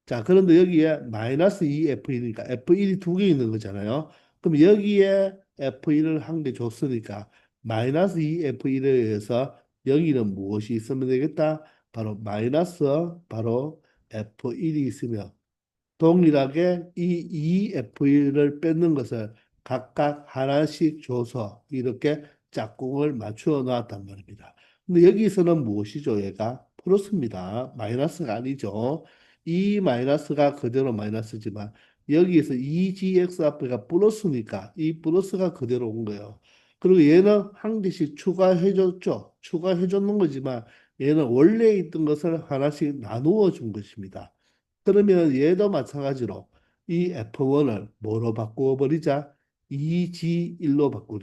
자, 그런데 여기에 마이너스 2f1이니까 f1이 두 개 있는 거잖아요. 그럼 여기에 f1을 한 개 줬으니까 마이너스 2f1에 의해서 여기는 무엇이 있으면 되겠다? 바로 마이너스 바로 f1이 있으면 동일하게 이 EF를 뺏는 것을 각각 하나씩 줘서 이렇게 짝꿍을 맞추어 놨단 말입니다. 근데 여기서는 무엇이죠? 얘가 플러스입니다. 마이너스가 아니죠. 이 마이너스가 그대로 마이너스지만 여기에서 이 GX 앞에가 플러스니까 이 플러스가 그대로 온 거예요. 그리고 얘는 한 개씩 추가해 줬죠. 추가해 줬는 거지만 얘는 원래 있던 것을 하나씩 나누어 준 것입니다. 그러면 얘도 마찬가지로 이 F1을 뭐로 바꾸어 버리자? 2G1로 바꾸어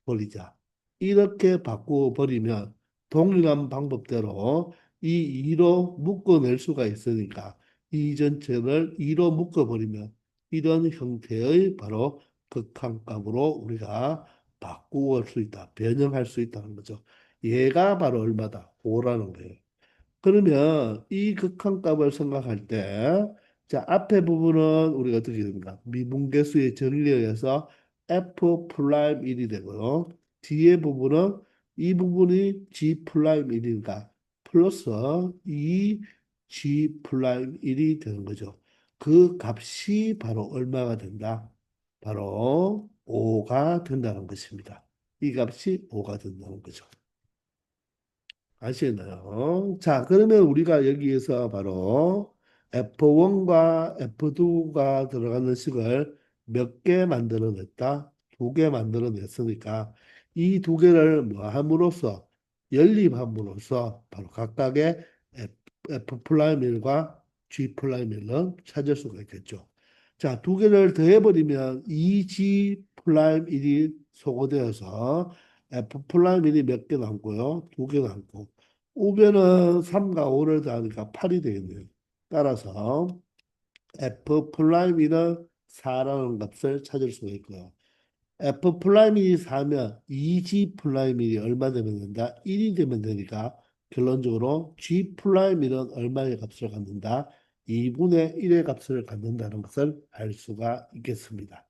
버리자. 이렇게 바꾸어 버리면 동일한 방법대로 이 2로 묶어낼 수가 있으니까 이 전체를 2로 묶어버리면 이런 형태의 바로 극한값으로 우리가 바꾸어 수 있다. 변형할 수 있다는 거죠. 얘가 바로 얼마다? 5라는 거예요. 그러면 이 극한값을 생각할 때, 자, 앞에 부분은 우리가 어떻게 됩니까? 미분계수의 정의에 의해서 f 프라임 1이 되고요. 뒤에 부분은 이 부분이 g 프라임 1이니까 플러스 2 g 프라임 1이 되는 거죠. 그 값이 바로 얼마가 된다? 바로 5가 된다는 것입니다. 이 값이 5가 된다는 거죠. 아시나요? 자, 그러면 우리가 여기에서 바로 F1과 F2가 들어가는 식을 몇 개 만들어냈다? 2개 만들어냈으니까 이 2개를 뭐 함으로써 연립함으로써 바로 각각의 F 프라임 1과 G 프라임 1은 찾을 수가 있겠죠. 자, 2개를 더해버리면 2G 프라임 1이 소거되어서 F 플라임 1이 몇 개 남고요? 2개 남고. 우변은 3과 5를 더하니까 8이 되겠네요. 따라서 F 플라임 1은 4라는 값을 찾을 수가 있고요. F 플라임 1이 4면 2G 플라임 1이 얼마 되면 된다? 1이 되면 되니까 결론적으로 G 플라임 1은 얼마의 값을 갖는다? 2분의 1의 값을 갖는다는 것을 알 수가 있겠습니다.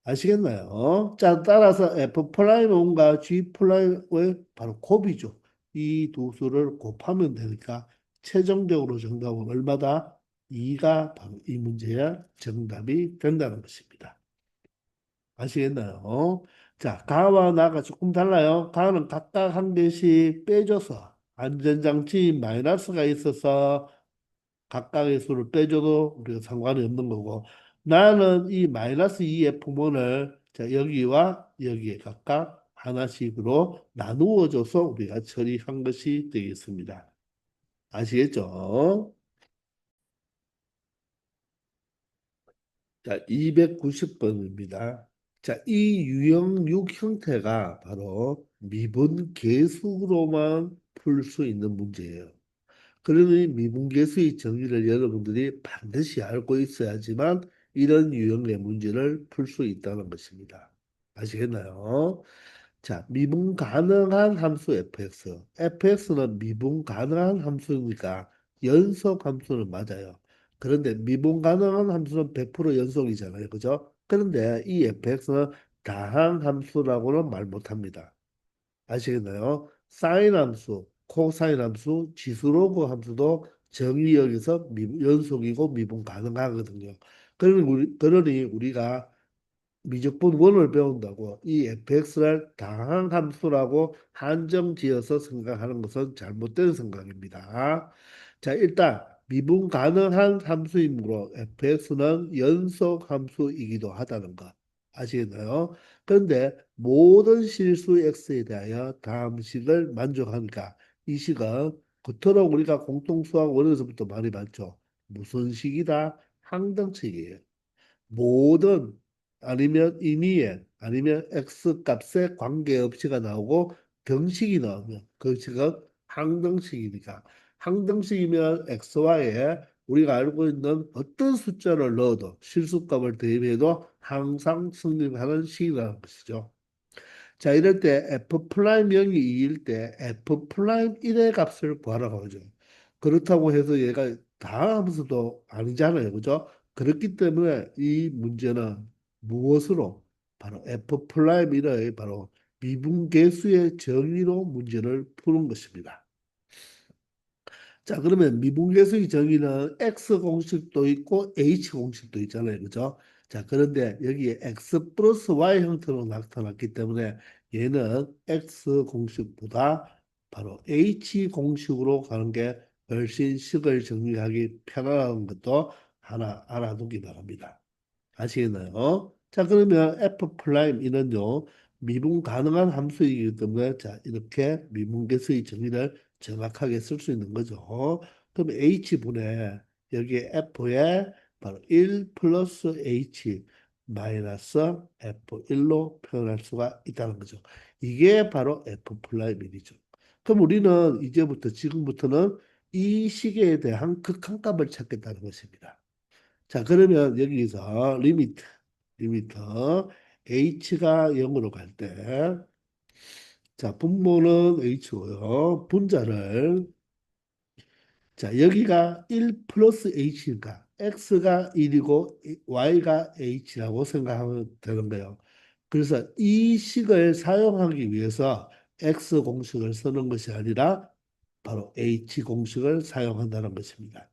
아시겠나요? 자, 따라서 F 프라임 1과 G 프라임의 바로 곱이죠. 이 두 수를 곱하면 되니까 최종적으로 정답은 얼마다? 2가 바로 이 문제의 정답이 된다는 것입니다. 아시겠나요? 자, 가와 나가 조금 달라요. 가는 각각 한 개씩 빼줘서 안전장치 마이너스가 있어서 각각의 수를 빼줘도 우리가 상관이 없는 거고 나는 이 마이너스 2의 부분을 자, 여기와 여기에 각각 하나씩으로 나누어 줘서 우리가 처리한 것이 되겠습니다. 아시겠죠? 자, 290번입니다. 자, 이 유형 6 형태가 바로 미분 계수로만 풀 수 있는 문제예요. 그러니 미분계수의 정의를 여러분들이 반드시 알고 있어야지만 이런 유형의 문제를 풀 수 있다는 것입니다. 아시겠나요? 자, 미분 가능한 함수 fx. fx는 미분 가능한 함수니까 연속 함수는 맞아요. 그런데 미분 가능한 함수는 100% 연속이잖아요. 그죠? 그런데 이 fx는 다한 함수라고는 말 못합니다. 아시겠나요? 사인 함수, 코사인 함수, 지수로그 함수도 정의역에서 연속이고 미분 가능하거든요. 그러니 우리가 미적분 원을 배운다고 이 fx를 다항 함수라고 한정지어서 생각하는 것은 잘못된 생각입니다. 자, 일단 미분 가능한 함수이므로 fx는 연속 함수이기도 하다는 거 아시겠나요? 그런데 모든 실수 x에 대하여 다음 식을 만족하니까 이 식은 그토록 우리가 공통수학 원에서부터 많이 봤죠. 무슨 식이다? 항등식이에요. 모든 아니면 임의에 아니면 x 값에 관계없이가 나오고 등식이 나오면 그 식은 항등식이니까 항등식이면 xy에 우리가 알고 있는 어떤 숫자를 넣어도 실수값을 대입해도 항상 성립하는 식이라는 것이죠. 자, 이럴 때 f 프라임 0이 2일 때 f 프라임 1의 값을 구하라고 하죠. 그렇다고 해서 얘가 다 함수도 아니잖아요. 그죠? 그렇기 때문에 이 문제는 무엇으로? 바로 f 프라임 1의 바로 미분계수의 정의로 문제를 푸는 것입니다. 자, 그러면 미분계수의 정의는 X 공식도 있고 H 공식도 있잖아요. 그죠? 자, 그런데 여기에 X 플러스 Y 형태로 나타났기 때문에 얘는 X 공식보다 바로 H 공식으로 가는 게 훨씬 식을 정리하기 편하다는 것도 하나 알아두기 바랍니다. 아시겠나요? 자, 그러면 f 프라임 이는요, 미분 가능한 함수이기 때문에 자, 이렇게 미분계수의 정의를 정확하게 쓸 수 있는 거죠. 그럼 h분의 여기에 f에 바로 1 플러스 h 마이너스 f1로 표현할 수가 있다는 거죠. 이게 바로 f 프라임 1이죠. 그럼 우리는 이제부터 지금부터는 이 시계에 대한 극한값을 찾겠다는 것입니다. 자, 그러면 여기서 리미트 h가 0으로 갈 때, 자, 분모는 h고요. 분자를, 자, 여기가 1 플러스 h니까 x가 1이고 y가 h라고 생각하면 되는 거예요. 그래서 이 식을 사용하기 위해서 x 공식을 쓰는 것이 아니라 바로 h 공식을 사용한다는 것입니다.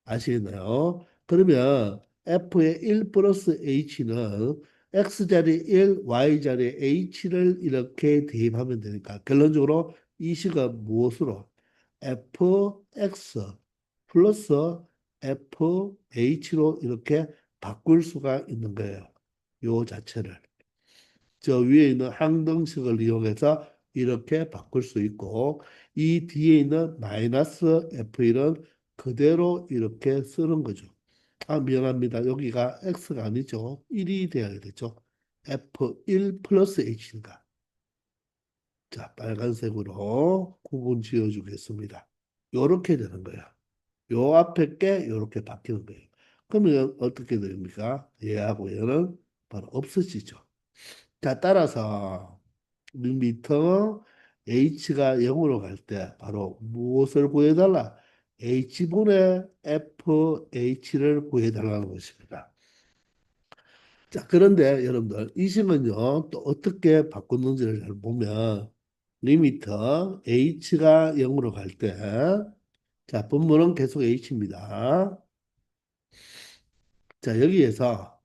아시겠나요? 그러면 F의 1 플러스 H는 X자리 1, Y자리 H를 이렇게 대입하면 되니까 결론적으로 이 식은 무엇으로? Fx 플러스 FH로 이렇게 바꿀 수가 있는 거예요. 요 자체를. 저 위에 있는 항등식을 이용해서 이렇게 바꿀 수 있고 이 뒤에 있는 마이너스 F1은 그대로 이렇게 쓰는 거죠. 아, 미안합니다. 여기가 X가 아니죠. 1이 되어야 되죠. F1 플러스 H인가. 자, 빨간색으로 구분 지어주겠습니다. 요렇게 되는 거야. 요 앞에 게 요렇게 바뀌는 거예요. 그러면 어떻게 됩니까? 얘하고 얘는 바로 없어지죠. 자, 따라서 미터 h가 0으로 갈 때 바로 무엇을 구해달라? h분의 fh를 구해달라는 것입니다. 자, 그런데 여러분들 이 식은요 또 어떻게 바꾸는지를 잘 보면 리미터 h가 0으로 갈 때, 자, 분모는 계속 h입니다. 자, 여기에서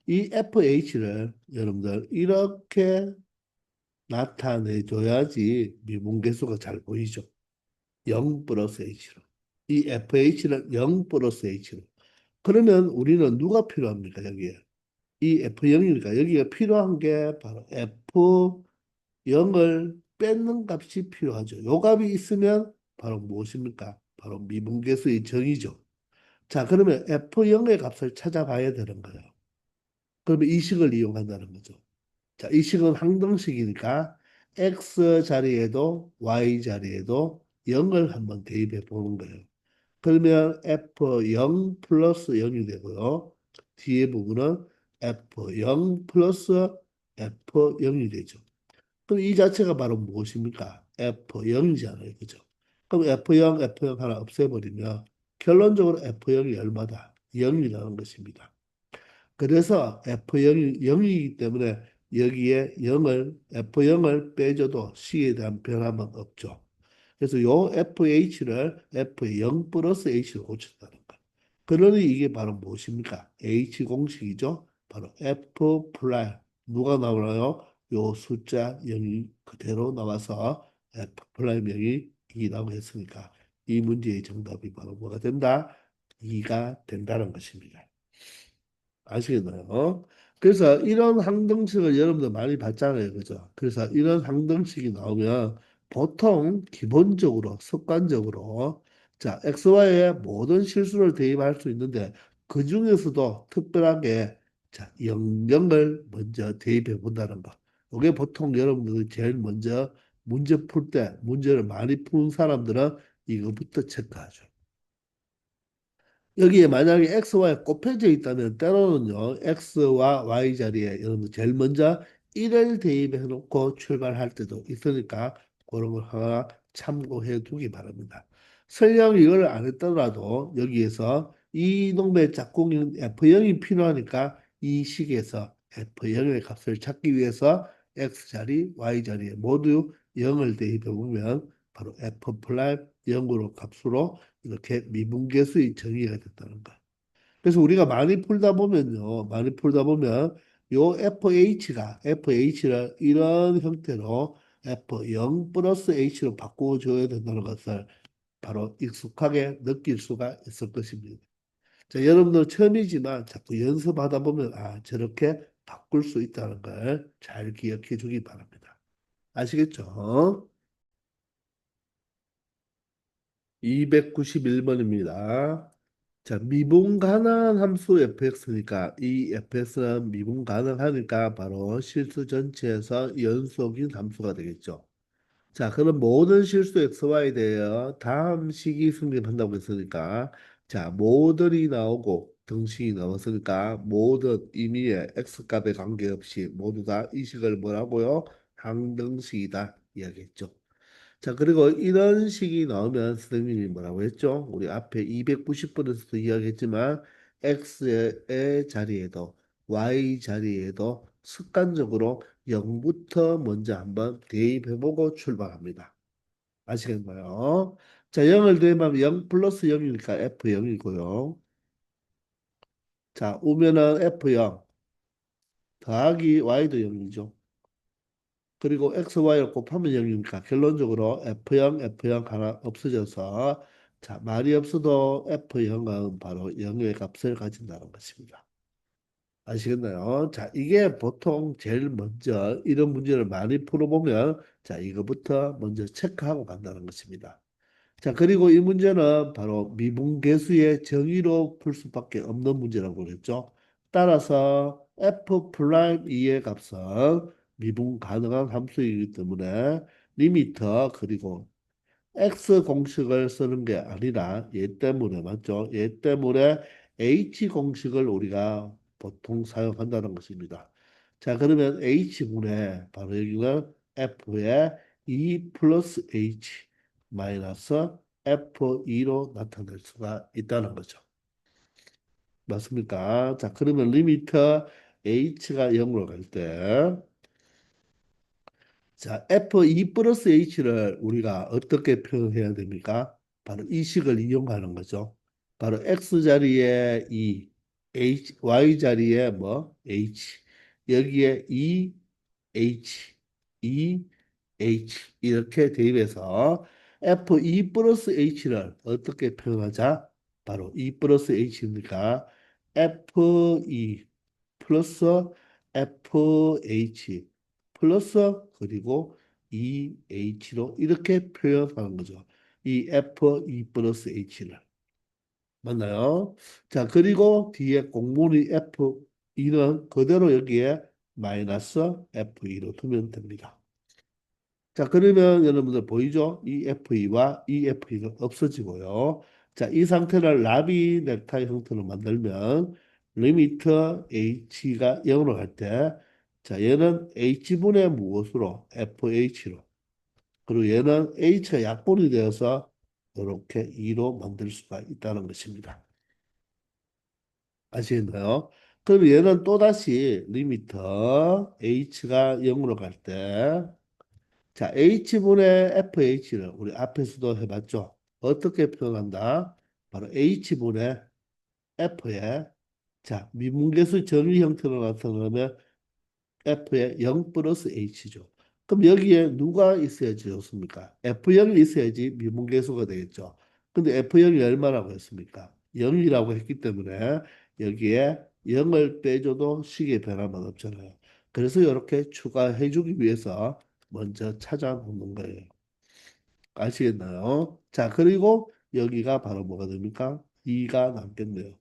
이 fh를 여러분들 이렇게 나타내줘야지 미분계수가 잘 보이죠. 0 플러스 h로. 이 fh는 0 플러스 h로. 그러면 우리는 누가 필요합니까, 여기에? 이 f0이니까 여기가 필요한 게 바로 f0을 뺏는 값이 필요하죠. 요 값이 있으면 바로 무엇입니까? 바로 미분계수의 정의죠. 자, 그러면 f0의 값을 찾아봐야 되는 거예요. 그러면 이 식을 이용한다는 거죠. 자, 이 식은 항등식이니까 x 자리에도 y 자리에도 0을 한번 대입해 보는 거예요. 그러면 f0 플러스 0이 되고요. 뒤에 부분은 f0 플러스 f0이 되죠. 그럼 이 자체가 바로 무엇입니까? f0이잖아요. 그죠? 그럼 f0 하나 없애버리면 결론적으로 f0이 얼마다? 0이라는 것입니다. 그래서 F0이 0이기 때문에 여기에 0을 F0을 빼줘도 C에 대한 변화는 없죠. 그래서 요 FH를 F0 플러스 H로 고친다는 거. 그러니 이게 바로 무엇입니까? H 공식이죠. 바로 F 플라이. 누가 나오나요? 요 숫자 0이 그대로 나와서 F 플라이 0이 2라고 했으니까 이 문제의 정답이 바로 뭐가 된다? 2가 된다는 것입니다. 아시겠나요? 그래서 이런 항등식을 여러분들 많이 봤잖아요. 그죠? 그래서 이런 항등식이 나오면 보통 기본적으로 습관적으로 자, XY의 모든 실수를 대입할 수 있는데 그 중에서도 특별하게 자, 영역을 먼저 대입해 본다는 거. 이게 보통 여러분들이 제일 먼저 문제 풀 때 문제를 많이 푼 사람들은 이거부터 체크하죠. 여기에 만약에 x와 곱해져 있다면 때로는요 x와 y 자리에 여러분 제일 먼저 1을 대입해 놓고 출발할 때도 있으니까 그런 걸 하나 참고해 두기 바랍니다. 설령 이걸 안 했더라도 여기에서 이 놈의 짝꿍인 f0이 필요하니까 이 식에서 f0의 값을 찾기 위해서 x 자리, y 자리에 모두 0을 대입해 보면 바로 f 플라이 0으로 값으로 이렇게 미분계수의 정의가 됐다는 거. 그래서 우리가 많이 풀다 보면요, 많이 풀다 보면 요 FH를 이런 형태로 F0 플러스 H로 바꿔줘야 된다는 것을 바로 익숙하게 느낄 수가 있을 것입니다. 자, 여러분들 처음이지만 자꾸 연습하다 보면 아, 저렇게 바꿀 수 있다는 걸 잘 기억해 주기 바랍니다. 아시겠죠? 291번입니다. 자, 미분 가능한 함수 fx니까 이 fx는 미분 가능하니까 바로 실수 전체에서 연속인 함수가 되겠죠. 자, 그럼 모든 실수 xy에 대하여 다음 식이 승진한다고 했으니까, 자, 모든이 나오고 등식이 나왔으니까 모든 임의의 x값에 관계없이 모두 다 이 식을 뭐라고요? 항등식이다 이야기했죠. 자, 그리고 이런 식이 나오면 선생님이 뭐라고 했죠? 우리 앞에 290번에서도 이야기했지만 x의 자리에도 y 자리에도 습관적으로 0부터 먼저 한번 대입해보고 출발합니다. 아시겠나요? 자, 0을 대입하면 0 플러스 0이니까 F0이고요. 자, 오면은 F0 더하기 Y도 0이죠. 그리고 X, Y를 곱하면 0이니까 결론적으로 F0, F0 하나 없어져서 자, 말이 없어도 F0은 바로 0의 값을 가진다는 것입니다. 아시겠나요? 자, 이게 보통 제일 먼저 이런 문제를 많이 풀어보면 자, 이거부터 먼저 체크하고 간다는 것입니다. 자, 그리고 이 문제는 바로 미분계수의 정의로 풀 수밖에 없는 문제라고 그랬죠. 따라서 f 프라임 2의 값은 미분 가능한 함수이기 때문에 리미터 그리고 x 공식을 쓰는 게 아니라 얘 때문에 맞죠? 얘 때문에 h 공식을 우리가 보통 사용한다는 것입니다. 자, 그러면 h분의 바로 여기는 f의 2 플러스 h 마이너스 f2로 나타낼 수가 있다는 거죠. 맞습니까? 자, 그러면 리미터 h가 0으로 갈 때, 자, f2 플러스 h를 우리가 어떻게 표현해야 됩니까? 바로 이 식을 이용하는 거죠. 바로 x 자리에 2, y 자리에 뭐 h, 여기에 2, h, 2, h 이렇게 대입해서 f2 플러스 h를 어떻게 표현하자? 바로 2 플러스 h니까 f2 플러스 FH 플러스 그리고 EH로 이렇게 표현하는 거죠. 이 F2 플러스 H를. 맞나요? 자, 그리고 뒤에 공문이 F2는 그대로 여기에 마이너스 F2로 두면 됩니다. 자, 그러면 여러분들 보이죠? 이 F2와 이 F2가 없어지고요. 자, 이 상태를 라비 넥타이 형태로 만들면 리미터 H가 0으로 갈 때, 자, 얘는 H분의 무엇으로? FH로. 그리고 얘는 H가 약분이 되어서 이렇게 2로 만들 수가 있다는 것입니다. 아시겠나요? 그럼 얘는 또다시 리미터 H가 0으로 갈 때, 자, H분의 FH를 우리 앞에서도 해봤죠. 어떻게 표현한다? 바로 H분의 F의 자, 미분계수 정의 형태로 나타나면 F의 0 플러스 H죠. 그럼 여기에 누가 있어야지 좋습니까? F0이 있어야지 미분계수가 되겠죠. 근데 F0이 얼마라고 했습니까? 0이라고 했기 때문에 여기에 0을 빼줘도 식의 변화만 없잖아요. 그래서 이렇게 추가해주기 위해서 먼저 찾아놓는 거예요. 아시겠나요? 자, 그리고 여기가 바로 뭐가 됩니까? 2가 남겠네요.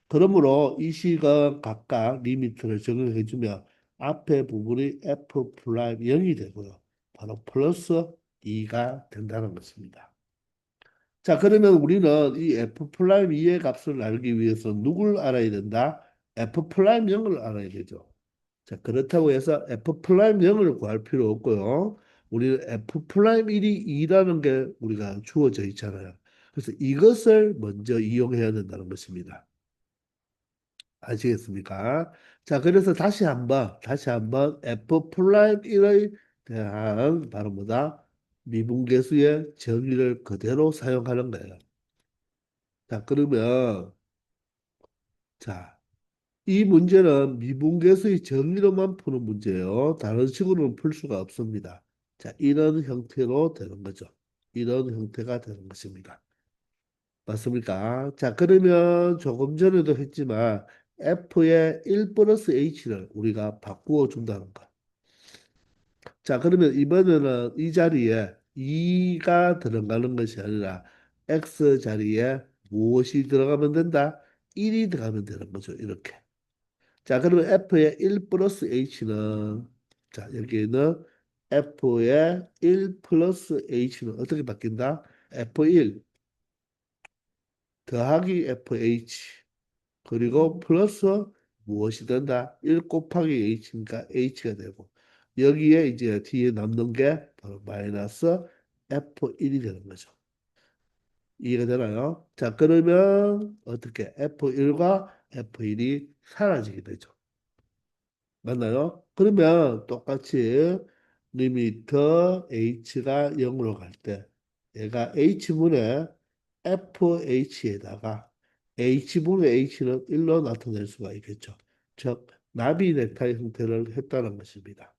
그러므로 이 식은 각각 리미트를 적용해주면 앞에 부분이 f 프라임 0이 되고요. 바로 플러스 2가 된다는 것입니다. 자, 그러면 우리는 이 f 프라임 2의 값을 알기 위해서 누굴 알아야 된다? f 프라임 0을 알아야 되죠. 자, 그렇다고 해서 f 프라임 0을 구할 필요 없고요. 우리는 f 프라임 1이 2라는 게 우리가 주어져 있잖아요. 그래서 이것을 먼저 이용해야 된다는 것입니다. 아시겠습니까? 자, 그래서 다시 한번 f 프라임 1에 대한 바로 뭐다? 미분계수의 정의를 그대로 사용하는 거예요. 자, 그러면 자, 이 문제는 미분계수의 정의로만 푸는 문제예요. 다른 식으로는 풀 수가 없습니다. 자, 이런 형태로 되는 거죠. 이런 형태가 되는 것입니다. 맞습니까? 자, 그러면 조금 전에도 했지만 F의 1 플러스 H를 우리가 바꾸어 준다는 거. 자, 그러면 이번에는 이 자리에 2가 들어가는 것이 아니라 X 자리에 무엇이 들어가면 된다? 1이 들어가면 되는 거죠. 이렇게. 자, 그러면 F의 1 플러스 H는 자, 여기에는 F의 1 플러스 H는 어떻게 바뀐다? F1 더하기 FH 그리고 플러스 무엇이 된다? 1 곱하기 H니까 H가 되고 여기에 이제 뒤에 남는 게 바로 마이너스 F1이 되는 거죠. 이해가 되나요? 자, 그러면 어떻게 F1과 F1이 사라지게 되죠. 맞나요? 그러면 똑같이 리미터 h가 0으로 갈 때 얘가 h분의 fh에다가 h분의 h는 1로 나타낼 수가 있겠죠. 즉 나비 넥타이 형태를 했다는 것입니다.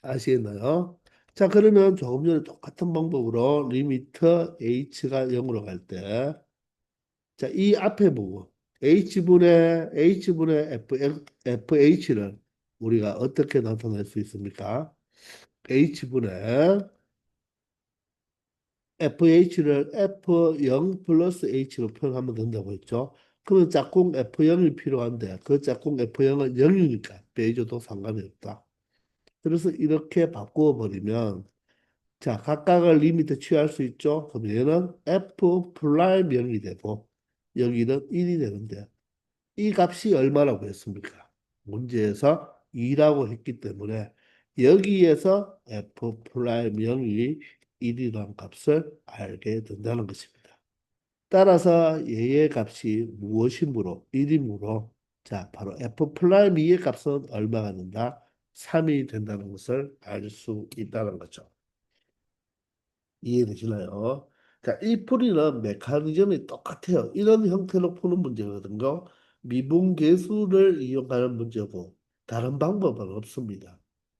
아시겠나요? 자, 그러면 조금 전에 똑같은 방법으로 리미터 h가 0으로 갈 때, 자, 이 앞에 보고 h분의 fh를 우리가 어떻게 나타낼 수 있습니까? h분의 fh를 f0 플러스 h로 표현하면 된다고 했죠. 그러면 짝꿍 f0이 필요한데 그 짝꿍 f0은 0이니까 빼줘도 상관이 없다. 그래서 이렇게 바꾸어 버리면 자, 각각을 리미트 취할 수 있죠. 그럼 얘는 f 프라임 0이 되고 여기는 1이 되는데 이 값이 얼마라고 했습니까? 문제에서 2라고 했기 때문에 여기에서 f 프라임 0이 1이라는 값을 알게 된다는 것입니다. 따라서 얘의 값이 무엇이므로 1이므로 자 바로 f 프라임 2의 값은 얼마가 된다? 3이 된다는 것을 알 수 있다는 거죠. 이해되시나요? 자, 이 풀이는 메커니즘이 똑같아요. 이런 형태로 푸는 문제거든요. 미분계수를 이용하는 문제고 다른 방법은 없습니다.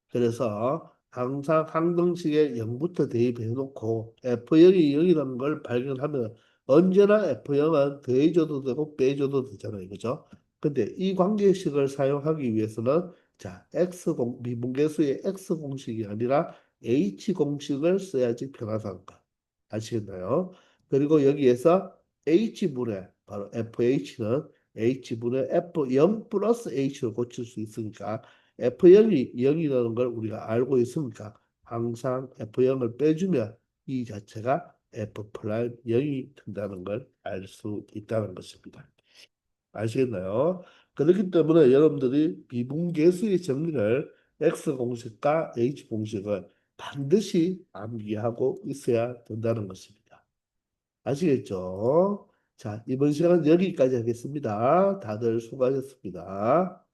그래서 항상 항등식에 0부터 대입해 놓고 F0이 0이라는 걸 발견하면 언제나 F0은 더해줘도 되고 빼줘도 되잖아요. 그죠? 근데 이 관계식을 사용하기 위해서는 자, 미분계수의 X 공식이 아니라 H 공식을 써야지 편하다는가. 아시겠나요? 그리고 여기에서 H분의 바로 FH는 H분의 F0 플러스 H로 고칠 수 있으니까 F0이 0이라는 걸 우리가 알고 있으니까 항상 F0을 빼주면 이 자체가 F 프라임 0이 된다는 걸 알 수 있다는 것입니다. 아시겠나요? 그렇기 때문에 여러분들이 비분계수의 정리를 X 공식과 H 공식을 반드시 암기하고 있어야 된다는 것입니다. 아시겠죠? 자, 이번 시간은 여기까지 하겠습니다. 다들 수고하셨습니다.